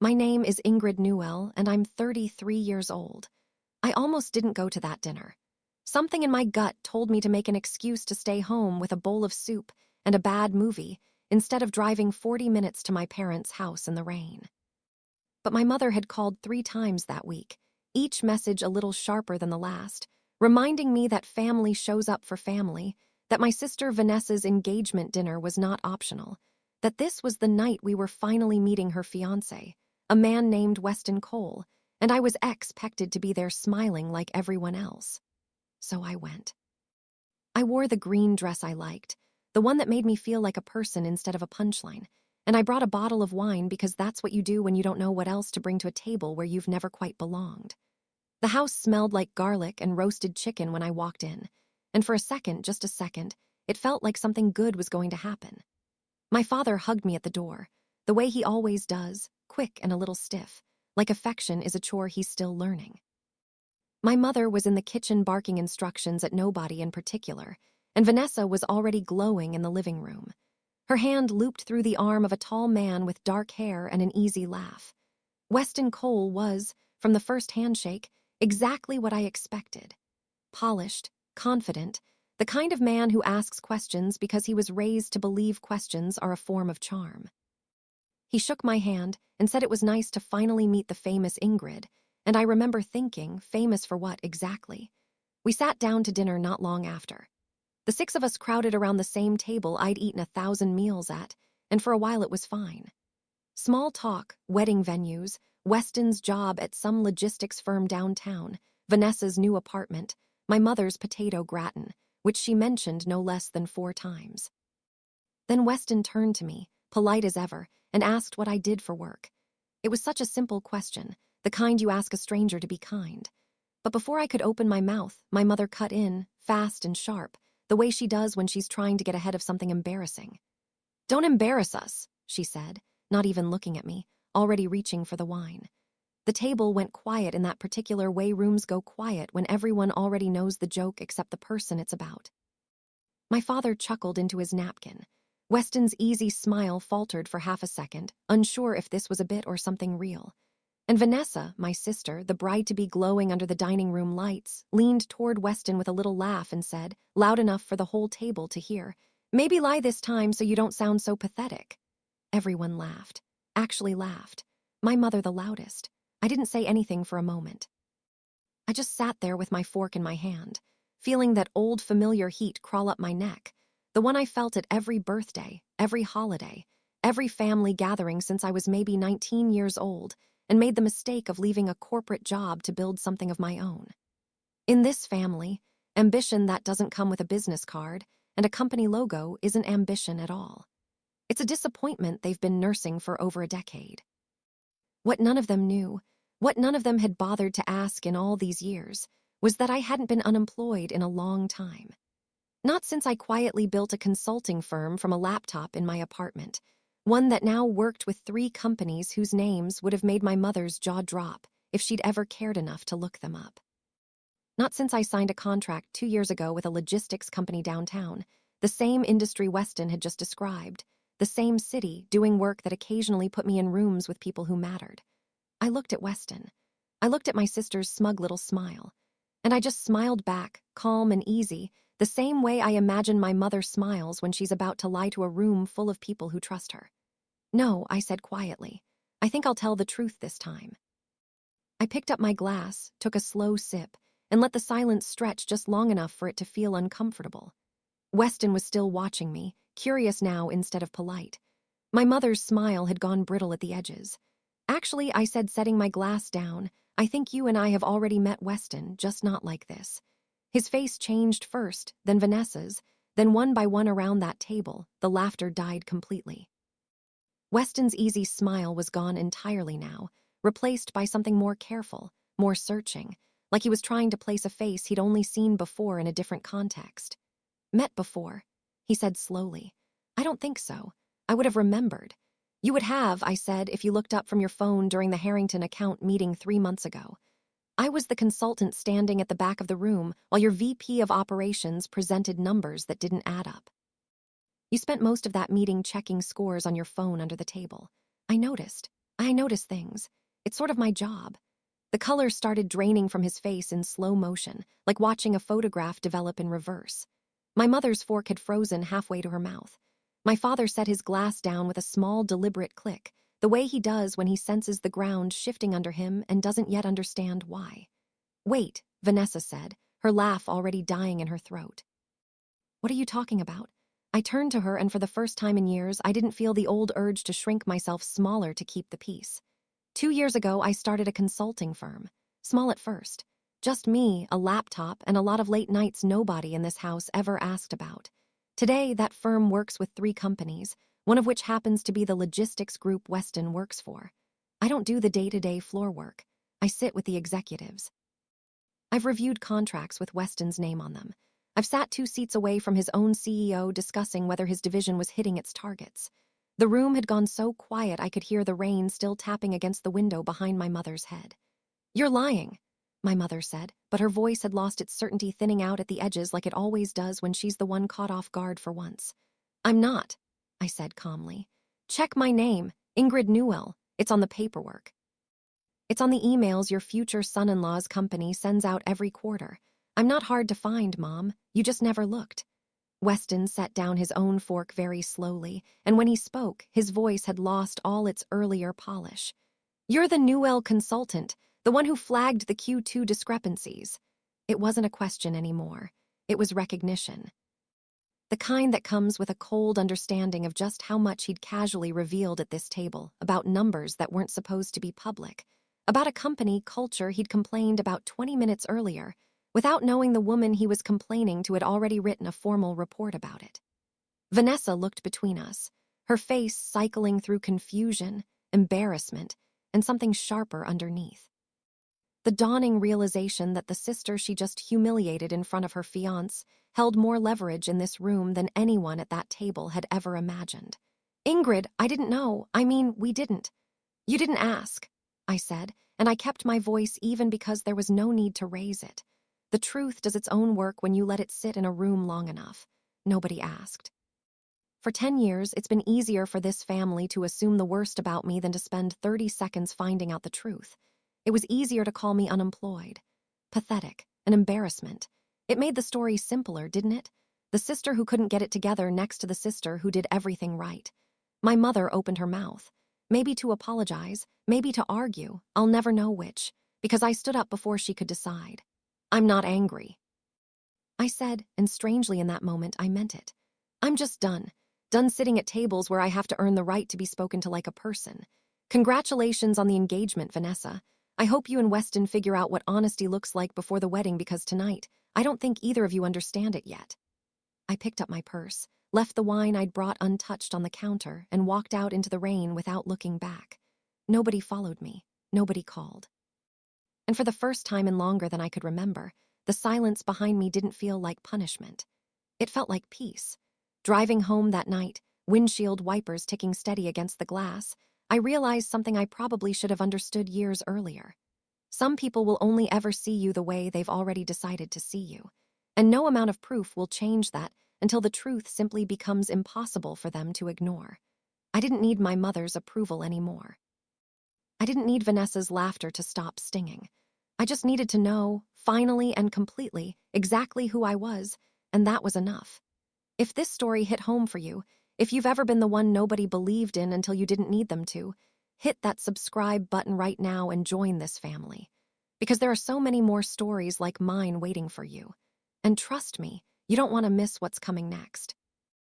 My name is Ingrid Newell, and I'm 33 years old. I almost didn't go to that dinner. Something in my gut told me to make an excuse to stay home with a bowl of soup and a bad movie instead of driving 40 minutes to my parents' house in the rain. But my mother had called 3 times that week, each message a little sharper than the last, reminding me that family shows up for family, that my sister Vanessa's engagement dinner was not optional, that this was the night we were finally meeting her fiancé, a man named Weston Cole, and I was expected to be there smiling like everyone else. So I went. I wore the green dress I liked, the one that made me feel like a person instead of a punchline, and I brought a bottle of wine because that's what you do when you don't know what else to bring to a table where you've never quite belonged. The house smelled like garlic and roasted chicken when I walked in, and for a second, just a second, it felt like something good was going to happen. My father hugged me at the door, the way he always does, quick and a little stiff, like affection is a chore he's still learning. My mother was in the kitchen barking instructions at nobody in particular, and Vanessa was already glowing in the living room. Her hand looped through the arm of a tall man with dark hair and an easy laugh. Weston Cole was, from the first handshake, exactly what I expected. Polished, confident, the kind of man who asks questions because he was raised to believe questions are a form of charm. He shook my hand and said it was nice to finally meet the famous Ingrid, and I remember thinking, famous for what exactly? We sat down to dinner not long after. The 6 of us crowded around the same table I'd eaten 1,000 meals at, and for a while it was fine. Small talk, wedding venues, Weston's job at some logistics firm downtown, Vanessa's new apartment, my mother's potato gratin, which she mentioned no less than 4 times. Then Weston turned to me, polite as ever, and asked what I did for work. It was such a simple question, the kind you ask a stranger to be kind. But before I could open my mouth, my mother cut in, fast and sharp, the way she does when she's trying to get ahead of something embarrassing. "Don't embarrass us," she said, not even looking at me, already reaching for the wine. The table went quiet in that particular way rooms go quiet when everyone already knows the joke except the person it's about. My father chuckled into his napkin. Weston's easy smile faltered for half a second, unsure if this was a bit or something real. And Vanessa, my sister, the bride-to-be glowing under the dining room lights, leaned toward Weston with a little laugh and said, loud enough for the whole table to hear, "Maybe lie this time so you don't sound so pathetic." Everyone laughed. Actually laughed. My mother the loudest. I didn't say anything for a moment. I just sat there with my fork in my hand, feeling that old familiar heat crawl up my neck, the one I felt at every birthday, every holiday, every family gathering since I was maybe 19 years old, and made the mistake of leaving a corporate job to build something of my own. In this family, ambition that doesn't come with a business card and a company logo isn't ambition at all. It's a disappointment they've been nursing for over a decade. What none of them knew, what none of them had bothered to ask in all these years, was that I hadn't been unemployed in a long time. Not since I quietly built a consulting firm from a laptop in my apartment, one that now worked with 3 companies whose names would have made my mother's jaw drop if she'd ever cared enough to look them up. Not since I signed a contract 2 years ago with a logistics company downtown, the same industry Weston had just described, the same city doing work that occasionally put me in rooms with people who mattered. I looked at Weston. I looked at my sister's smug little smile. And I just smiled back, calm and easy, the same way I imagine my mother smiles when she's about to lie to a room full of people who trust her. "No," I said quietly. "I think I'll tell the truth this time." I picked up my glass, took a slow sip, and let the silence stretch just long enough for it to feel uncomfortable. Weston was still watching me, curious now instead of polite. My mother's smile had gone brittle at the edges. "Actually," I said, setting my glass down, "I think you and I have already met Weston, just not like this." His face changed first, then Vanessa's, then one by one around that table, the laughter died completely. Weston's easy smile was gone entirely now, replaced by something more careful, more searching, like he was trying to place a face he'd only seen before in a different context. "Met before," he said slowly. "I don't think so. I would have remembered. You would have," I said, "if you looked up from your phone during the Harrington account meeting 3 months ago. I was the consultant standing at the back of the room while your VP of operations presented numbers that didn't add up. You spent most of that meeting checking scores on your phone under the table. I noticed. I notice things. It's sort of my job. The color started draining from his face in slow motion, like watching a photograph develop in reverse. My mother's fork had frozen halfway to her mouth. My father set his glass down with a small, deliberate click, the way he does when he senses the ground shifting under him and doesn't yet understand why. "Wait," Vanessa said, her laugh already dying in her throat. "What are you talking about?" I turned to her, and for the first time in years, I didn't feel the old urge to shrink myself smaller to keep the peace. 2 years ago, I started a consulting firm. Small at first. Just me, a laptop, and a lot of late nights nobody in this house ever asked about. Today, that firm works with 3 companies, one of which happens to be the logistics group Weston works for. I don't do the day-to-day floor work. I sit with the executives. I've reviewed contracts with Weston's name on them. I've sat 2 seats away from his own CEO discussing whether his division was hitting its targets. The room had gone so quiet I could hear the rain still tapping against the window behind my mother's head. "You're lying," my mother said, but her voice had lost its certainty, thinning out at the edges like it always does when she's the one caught off guard for once. "I'm not," I said calmly. "Check my name, Ingrid Newell. It's on the paperwork. It's on the emails your future son-in-law's company sends out every quarter. I'm not hard to find, Mom. You just never looked." Weston set down his own fork very slowly, and when he spoke, his voice had lost all its earlier polish. "You're the Newell consultant, the one who flagged the Q2 discrepancies." It wasn't a question anymore. It was recognition. The kind that comes with a cold understanding of just how much he'd casually revealed at this table about numbers that weren't supposed to be public, about a company culture he'd complained about 20 minutes earlier, without knowing the woman he was complaining to had already written a formal report about it. Vanessa looked between us, her face cycling through confusion, embarrassment, and something sharper underneath. The dawning realization that the sister she just humiliated in front of her fiancé held more leverage in this room than anyone at that table had ever imagined. "Ingrid, I didn't know. I mean, we didn't. You didn't ask," I said, and I kept my voice even because there was no need to raise it. The truth does its own work when you let it sit in a room long enough. Nobody asked. For 10 years, it's been easier for this family to assume the worst about me than to spend 30 seconds finding out the truth. It was easier to call me unemployed, pathetic, an embarrassment. It made the story simpler, didn't it? The sister who couldn't get it together next to the sister who did everything right. My mother opened her mouth, maybe to apologize, maybe to argue, I'll never know which, because I stood up before she could decide. "I'm not angry," I said, and strangely in that moment I meant it. I'm just done. Done sitting at tables where I have to earn the right to be spoken to like a person. Congratulations on the engagement, Vanessa. I hope you and Weston figure out what honesty looks like before the wedding, because tonight, I don't think either of you understand it yet. I picked up my purse, left the wine I'd brought untouched on the counter, and walked out into the rain without looking back. Nobody followed me. Nobody called. And for the first time in longer than I could remember, the silence behind me didn't feel like punishment. It felt like peace. Driving home that night, windshield wipers ticking steady against the glass, I realized something I probably should have understood years earlier. Some people will only ever see you the way they've already decided to see you, and no amount of proof will change that until the truth simply becomes impossible for them to ignore. I didn't need my mother's approval anymore. I didn't need Vanessa's laughter to stop stinging. I just needed to know, finally and completely, exactly who I was, and that was enough. If this story hit home for you, if you've ever been the one nobody believed in until you didn't need them to, hit that subscribe button right now and join this family. Because there are so many more stories like mine waiting for you. And trust me, you don't want to miss what's coming next.